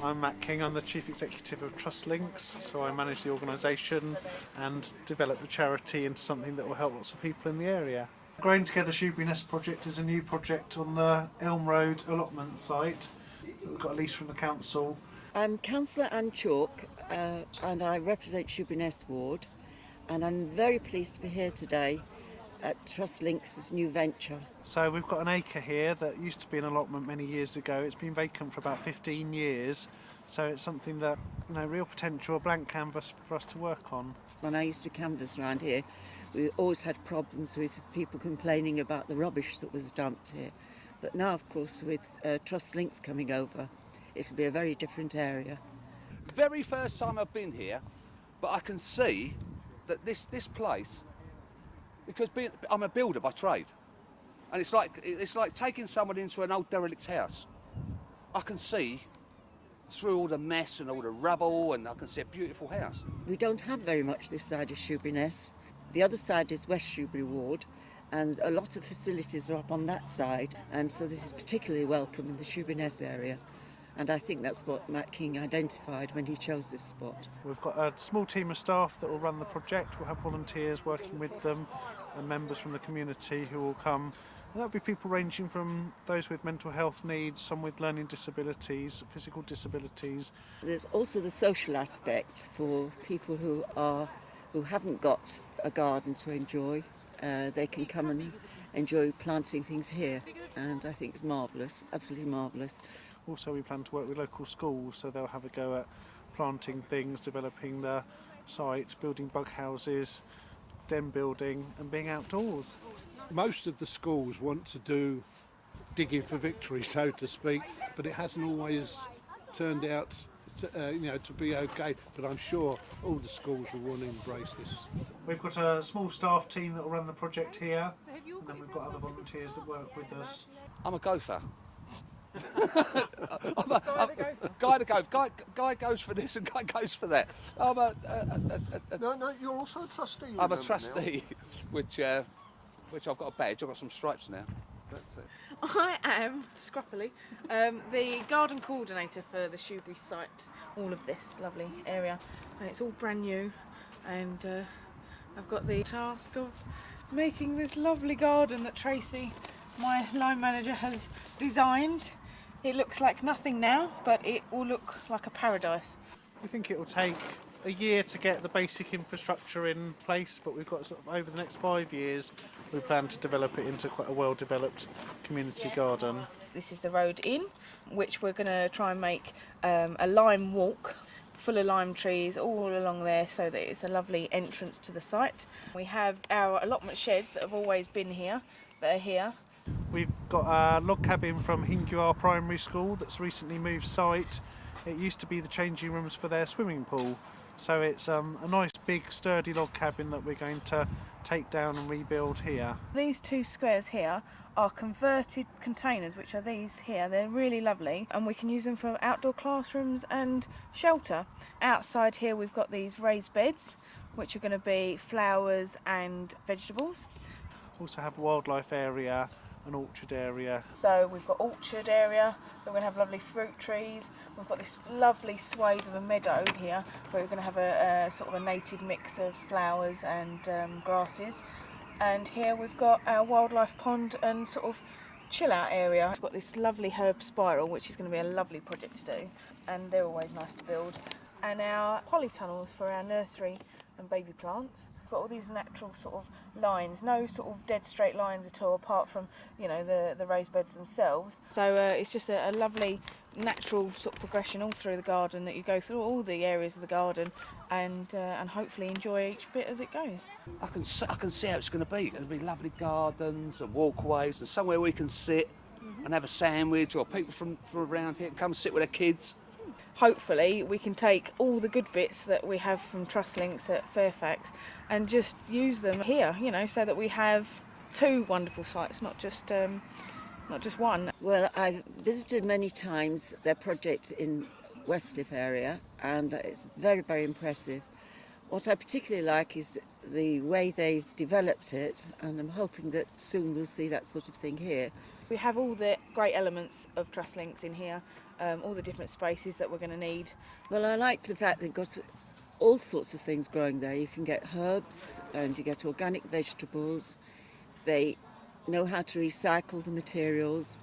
I'm Matt King, I'm the Chief Executive of Trust Links, so I manage the organisation and develop the charity into something that will help lots of people in the area. Growing Together Shoeburyness project is a new project on the Elm Road allotment site that we've got a lease from the council. I'm Councillor Anne Chalk and I represent Shoeburyness Ward, and I'm very pleased to be here today at Trust Links' new venture. So we've got an acre here that used to be an allotment many years ago. It's been vacant for about 15 years, so it's something that, real potential, a blank canvas for us to work on. When I used to canvass around here, we always had problems with people complaining about the rubbish that was dumped here. But now, of course, with Trust Links coming over, it'll be a very different area. Very first time I've been here, but I can see that this place, because I'm a builder by trade, and it's like taking someone into an old derelict house. I can see through all the mess and all the rubble, and I can see a beautiful house. We don't have very much this side of Shoeburyness. The other side is West Shoebury Ward, and a lot of facilities are up on that side, and so this is particularly welcome in the Shoeburyness area. And I think that's what Matt King identified when he chose this spot. We've got a small team of staff that will run the project. We'll have volunteers working with them and members from the community who will come. And that'll be people ranging from those with mental health needs, some with learning disabilities, physical disabilities. There's also the social aspect for people who haven't got a garden to enjoy. They can come and enjoy planting things here, and I think it's marvellous, absolutely marvellous. Also, we plan to work with local schools, so they'll have a go at planting things, developing the site, building bug houses, den building and being outdoors. Most of the schools want to do digging for victory, so to speak, but it hasn't always turned out to be okay. But I'm sure all the schools will want to embrace this. We've got a small staff team that will run the project here, and then we've got other volunteers that work with us. I'm a gopher. Guy goes for this and guy goes for that. No, you're also a trustee. I'm a trustee, which I've got a badge. I've got some stripes now. That's it. I am, scruffily, the garden coordinator for the Shoebury site, all of this lovely area, and it's all brand new, and I've got the task of making this lovely garden that Tracy, my line manager, has designed. It looks like nothing now, but it will look like a paradise. We think it will take a year to get the basic infrastructure in place, but we've got sort of over the next 5 years we plan to develop it into quite a well-developed community garden. This is the road in, which we're going to try and make a lime walk full of lime trees all along there, so that it's a lovely entrance to the site. We have our allotment sheds that have always been here, that are here. We've got a log cabin from Hinguar Primary School that's recently moved site. It used to be the changing rooms for their swimming pool, so it's a nice big sturdy log cabin that we're going to take down and rebuild here. These two squares here are converted containers, which are these here. They're really lovely, and we can use them for outdoor classrooms and shelter. Outside here we've got these raised beds, which are going to be flowers and vegetables. Also have a wildlife area, an orchard area. So we've got orchard area, we're going to have lovely fruit trees. We've got this lovely swathe of a meadow here where we're going to have a sort of a native mix of flowers and grasses. And here we've got our wildlife pond and sort of chill out area. We've got this lovely herb spiral, which is going to be a lovely project to do, and they're always nice to build. And our polytunnels for our nursery and baby plants. Got all these natural sort of lines, no sort of dead straight lines at all, apart from the raised beds themselves. So it's just a lovely natural sort of progression all through the garden, that you go through all the areas of the garden and hopefully enjoy each bit as it goes. I can see how it's going to be. There'll be lovely gardens and walkways and somewhere we can sit and have a sandwich, or people from around here can come sit with their kids. Hopefully we can take all the good bits that we have from Trust Links at Fairfax and just use them here, so that we have two wonderful sites, not just one. Well, I've visited many times their project in Westcliff area, and it's very, very impressive. What I particularly like is the way they've developed it, and I'm hoping that soon we'll see that sort of thing here. We have all the great elements of truss links in here, all the different spaces that we're going to need. Well, I like the fact they've got all sorts of things growing there. You can get herbs and you get organic vegetables. They know how to recycle the materials.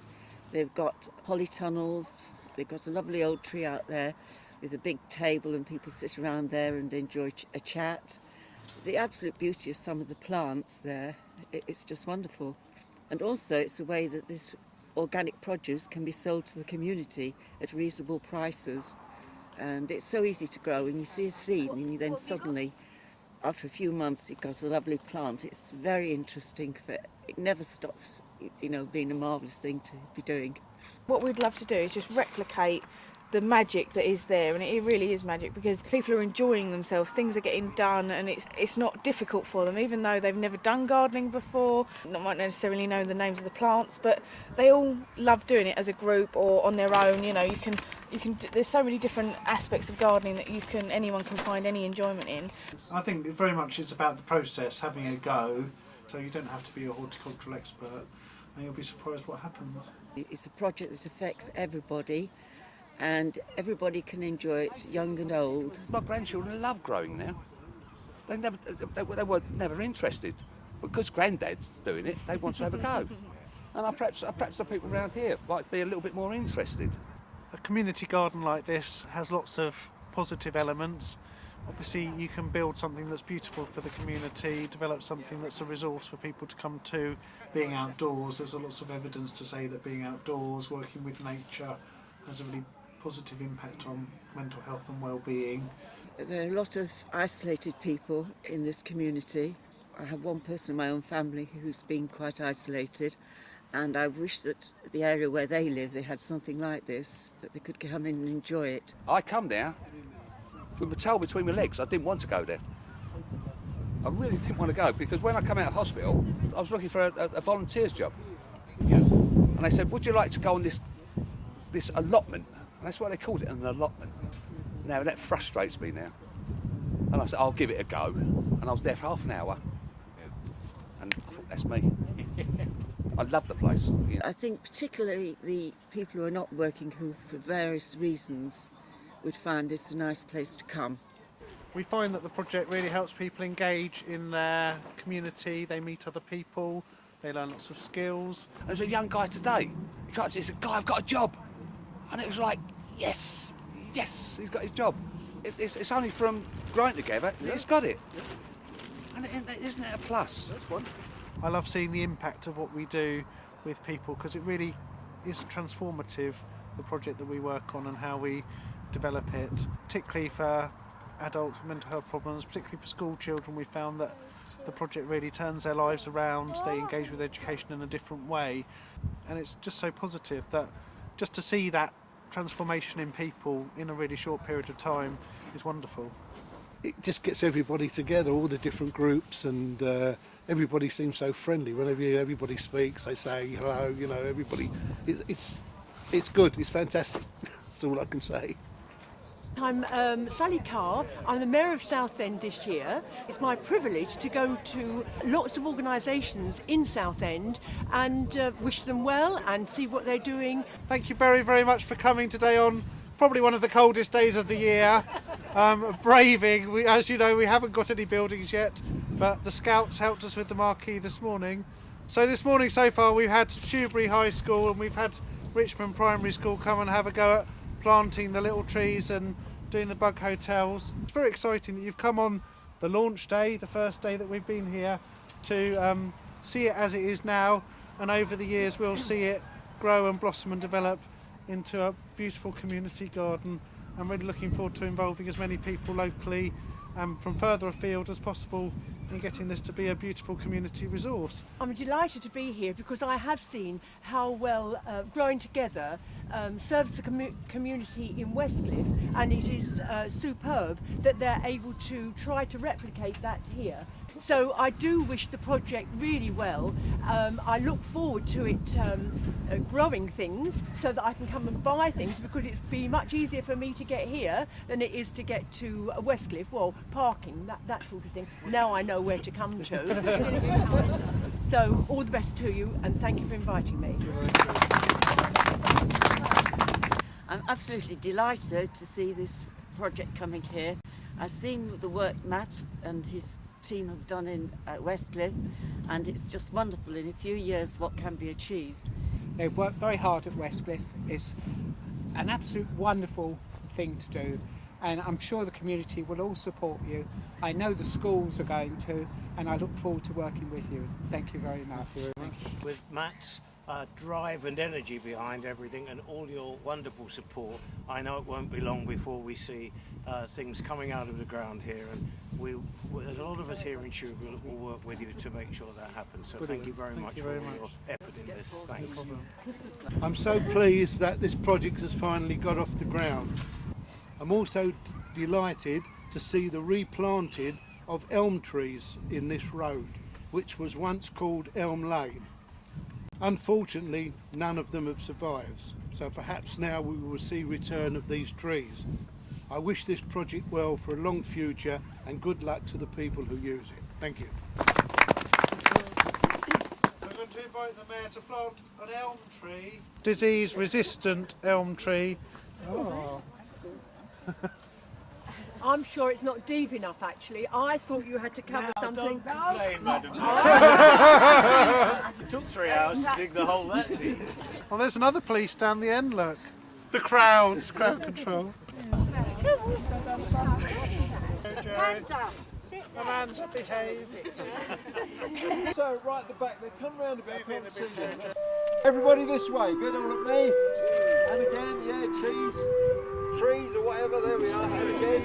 They've got polytunnels. They've got a lovely old tree out there with a big table, and people sit around there and enjoy a chat. The absolute beauty of some of the plants there, it's just wonderful. And also it's a way that this organic produce can be sold to the community at reasonable prices. And it's so easy to grow, and you see a seed and you then suddenly, after a few months, you've got a lovely plant. It's very interesting. It never stops, being a marvellous thing to be doing. What we'd love to do is just replicate the magic that is there, and it really is magic because people are enjoying themselves, things are getting done, and it's not difficult for them, even though they've never done gardening before, might necessarily know the names of the plants, but they all love doing it as a group or on their own. There's so many different aspects of gardening that anyone can find any enjoyment in. I think very much it's about the process, having a go, so you don't have to be a horticultural expert, and you'll be surprised what happens. It's a project that affects everybody, and everybody can enjoy it, young and old. My grandchildren love growing now. They were never interested. Because Granddad's doing it, they want to have a go. And perhaps the people around here might be a little bit more interested. A community garden like this has lots of positive elements. Obviously you can build something that's beautiful for the community, develop something that's a resource for people to come to. Being outdoors, there's lots of evidence to say that being outdoors, working with nature, has a really positive impact on mental health and well-being. There are a lot of isolated people in this community. I have one person in my own family who's been quite isolated, and I wish that the area where they live, they had something like this, that they could come in and enjoy it. I come there with my tail between my legs. I didn't want to go there. I really didn't want to go, because when I come out of hospital, I was looking for a volunteer's job. And they said, would you like to go on this allotment? And that's why they called it, an allotment. Now that frustrates me now. And I said, I'll give it a go. And I was there for half an hour. And I thought, that's me. I love the place. I think particularly the people who are not working, who for various reasons would find this a nice place to come. We find that the project really helps people engage in their community, they meet other people, they learn lots of skills. There's a young guy today, he said, Guy, I've got a job. And it was like, yes, he's got his job. It's only from growing together, he's got it. And isn't it a plus? That's one. I love seeing the impact of what we do with people, because it really is transformative, the project that we work on and how we develop it, particularly for adults with mental health problems, particularly for school children. We found that the project really turns their lives around, they engage with education in a different way, and it's just so positive that just to see that transformation in people in a really short period of time is wonderful. It just gets everybody together, all the different groups, and everybody seems so friendly. Whenever everybody speaks, they say hello, everybody. It's good, it's fantastic. That's all I can say. I'm Sally Carr. I'm the Mayor of Southend this year. It's my privilege to go to lots of organisations in Southend and wish them well and see what they're doing. Thank you very, very much for coming today on probably one of the coldest days of the year. Braving, as you know, we haven't got any buildings yet, but the Scouts helped us with the marquee this morning. So this morning so far we've had Shoebury High School and we've had Richmond Primary School come and have a go at planting the little trees and doing the bug hotels. It's very exciting that you've come on the launch day, the first day that we've been here, to see it as it is now, and over the years we'll see it grow and blossom and develop into a beautiful community garden. I'm really looking forward to involving as many people locally and from further afield as possible in getting this to be a beautiful community resource. I'm delighted to be here because I have seen how well Growing Together serves the community in Westcliff, and it is superb that they're able to try to replicate that here. So I do wish the project really well. I look forward to it growing things so that I can come and buy things, because it's been much easier for me to get here than it is to get to Westcliff. Well, parking, that sort of thing. Now I know where to come to. So all the best to you, and thank you for inviting me. I'm absolutely delighted to see this project coming here. I've seen the work Matt and his team have done in Westcliff, and it's just wonderful in a few years what can be achieved. They've worked very hard at Westcliff. It's an absolute wonderful thing to do, and I'm sure the community will all support you. I know the schools are going to, and I look forward to working with you. Thank you very much. With Matt's drive and energy behind everything and all your wonderful support, I know it won't be long before we see things coming out of the ground here, and there's a lot of us here in Shoebury that will work with you to make sure that happens. So thank you very much for all your effort in this. Thanks. I'm so pleased that this project has finally got off the ground. I'm also delighted to see the replanting of elm trees in this road, which was once called Elm Lane. Unfortunately, none of them have survived, so perhaps now we will see return of these trees. I wish this project well for a long future, and good luck to the people who use it. Thank you. So I'm going to invite the Mayor to plant an elm tree. Disease-resistant elm tree. Oh. I'm sure it's not deep enough, actually. I thought you had to cover something. Don't complain, madam. It took 3 hours to dig the hole that deep. Well, there's another police down the end, look. The crowd control. Amanda, behave. So, right at the back there, come round a bit. Everybody this way, good on at me. And again, yeah, cheese, trees or whatever, there we are. And again,